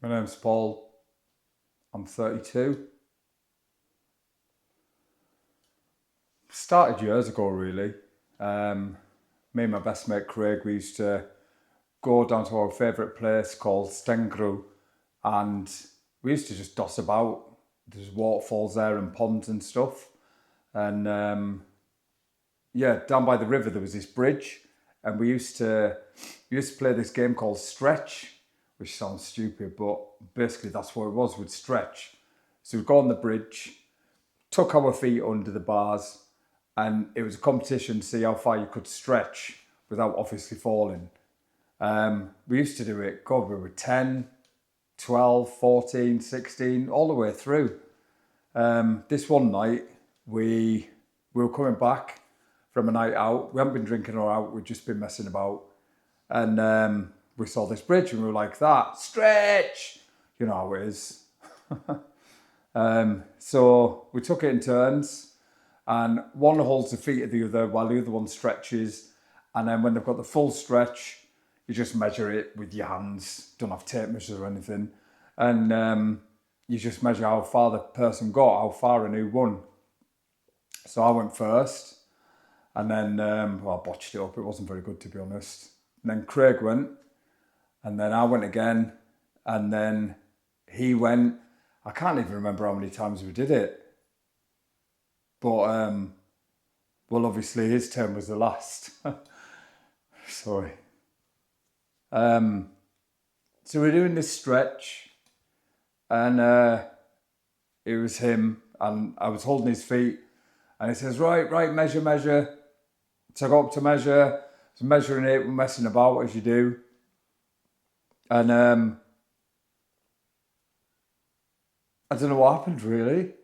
My name's Paul. I'm 32. Started years ago, really. Me and my best mate Craig, we used to go down to our favourite place called Stengru, and we used to just doss about. There's waterfalls there and ponds and stuff. And down by the river there was this bridge, and we used to play this game called Stretch, which sounds stupid, but basically that's what it was, with Stretch. So we'd go on the bridge, tuck our feet under the bars, and it was a competition to see how far you could stretch without obviously falling. We used to do it, God, we were 10, 12, 14, 16, all the way through. This one night, we were coming back from a night out. We hadn't been drinking or out, we'd just been messing about. And we saw this bridge and we were like, that, stretch! You know how it is. So we took it in turns, and one holds the feet of the other while the other one stretches. And then when they've got the full stretch, you just measure it with your hands. Don't have tape measures or anything. And you just measure how far the person got, how far and who won. So I went first, and then, I botched it up. It wasn't very good, to be honest. And then Craig went, and then I went again, and then he went. I can't even remember how many times we did it. But, obviously his turn was the last. Sorry. So we're doing this stretch, and it was him, and I was holding his feet, and he says, right, measure. So I go up to measure, so measuring it, we're messing about as you do. And I don't know what happened, really.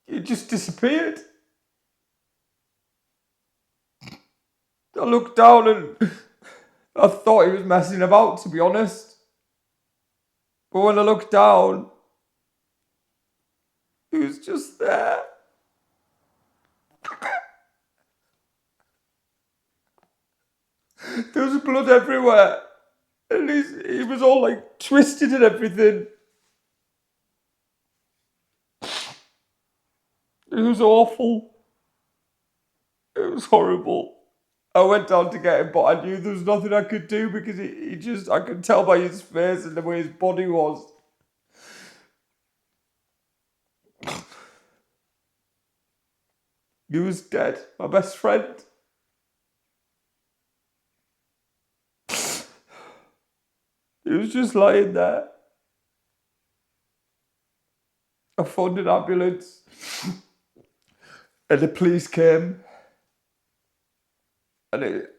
It just disappeared. I looked down and I thought he was messing about, to be honest. But when I looked down, he was just there. There was blood everywhere. And he was all like twisted and everything. It was awful. It was horrible. I went down to get him, but I knew there was nothing I could do because I could tell by his face and the way his body was. He was dead, my best friend. He was just lying there. I phoned an ambulance and the police came, and it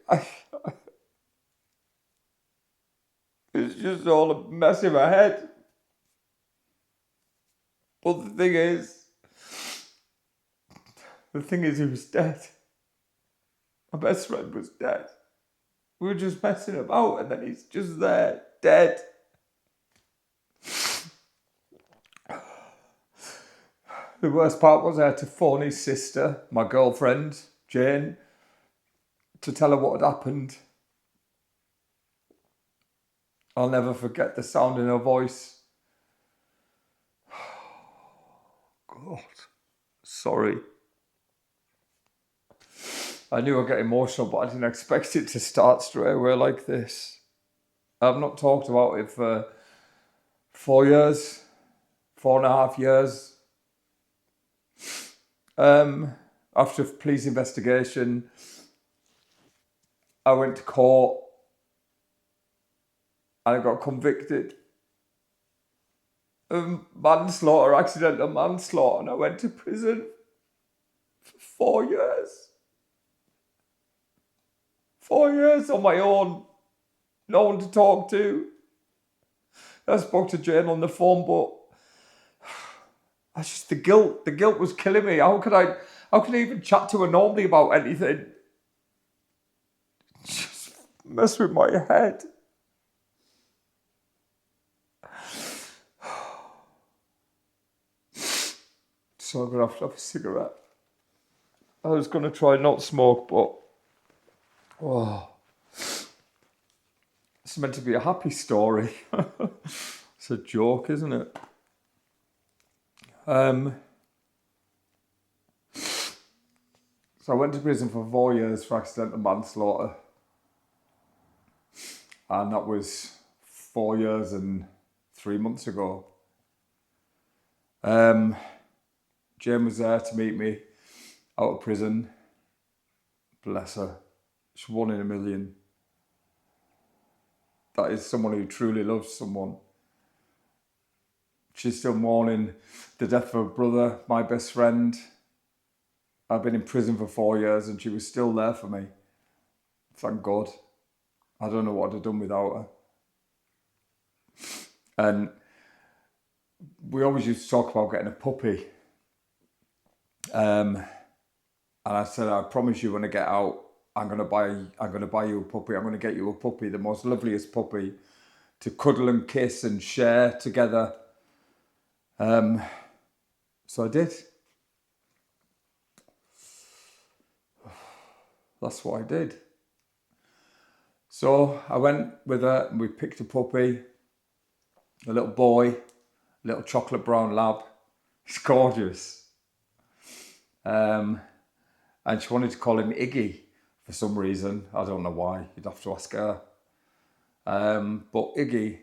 was just all a mess in my head. But the thing is, he was dead. My best friend was dead. We were just messing about, and then he's just there, dead. The worst part was I had to phone his sister, my girlfriend, Jane, to tell her what had happened. I'll never forget the sound in her voice. God, sorry. I knew I'd get emotional, but I didn't expect it to start straight away like this. I've not talked about it for 4 years, 4.5 years. After a police investigation, I went to court and I got convicted of manslaughter, accidental manslaughter, and I went to prison for 4 years. 4 years on my own, no one to talk to. I spoke to Jane on the phone, but the guilt was killing me. How could I even chat to her normally about anything? It just messed with my head. So I'm going to have a cigarette. I was going to try not smoke, but it's meant to be a happy story. It's a joke, isn't it? So I went to prison for 4 years for accidental manslaughter. And that was 4 years and 3 months ago. Jane was there to meet me out of prison. Bless her. She's 1 in a million. That is someone who truly loves someone. She's still mourning the death of her brother, my best friend. I've been in prison for 4 years and she was still there for me. Thank God. I don't know what I'd have done without her. And we always used to talk about getting a puppy. And I said, I promise you when I get out, I'm gonna buy you a puppy. I'm gonna get you a puppy, the most loveliest puppy to cuddle and kiss and share together. So I did. That's what I did. So I went with her and we picked a puppy, a little boy, a little chocolate brown lab. He's gorgeous. And she wanted to call him Iggy for some reason. I don't know why. You'd have to ask her. But Iggy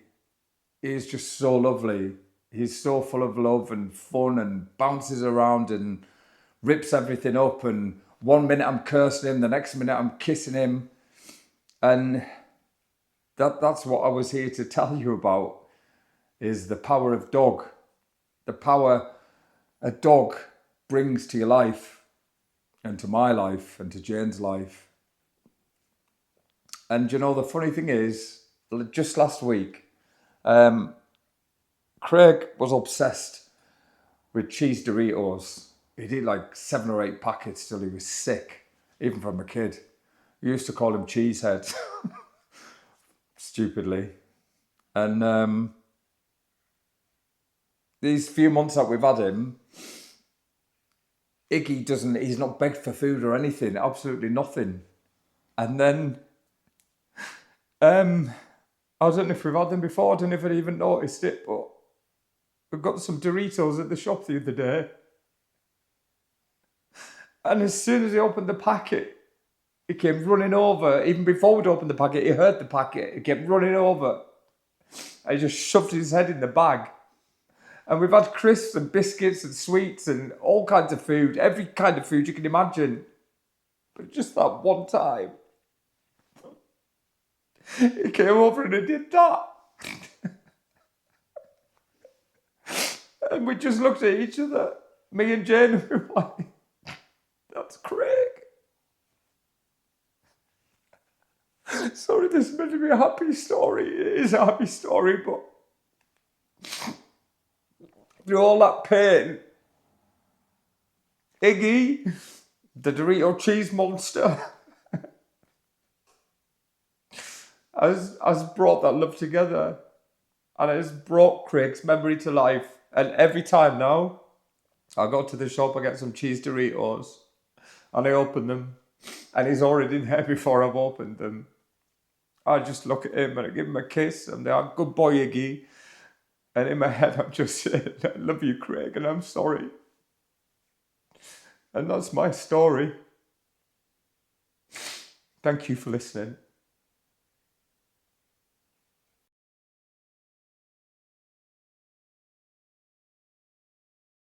is just so lovely. He's so full of love and fun and bounces around and rips everything up. And 1 minute I'm cursing him, the next minute I'm kissing him. And that's what I was here to tell you about, is the power of dog. The power a dog brings to your life and to my life and to Jane's life. And you know, the funny thing is, just last week, Craig was obsessed with cheese Doritos. He'd eat like 7 or 8 packets till he was sick, even from a kid. We used to call him Cheesehead, stupidly. And these few months that we've had him, Iggy he's not begged for food or anything, absolutely nothing. And then, I don't know if we've had them before, I don't know if I even noticed it, but we got some Doritos at the shop the other day. And as soon as he opened the packet, he came running over. Even before we'd opened the packet, he heard the packet. He kept running over. And he just shoved his head in the bag. And we've had crisps and biscuits and sweets and all kinds of food, every kind of food you can imagine. But just that one time, he came over and he did that. And we just looked at each other, me and Jane, and we were like, that's Craig. Sorry, this is meant to be a happy story. It is a happy story, but through all that pain, Iggy, the Dorito cheese monster, has brought that love together and has brought Craig's memory to life. And every time now, I go to the shop, I get some cheese Doritos and I open them and he's already in there before I've opened them. I just look at him and I give him a kiss and I'm good boy Iggy. And in my head, I'm just saying, I love you, Craig, and I'm sorry. And that's my story. Thank you for listening.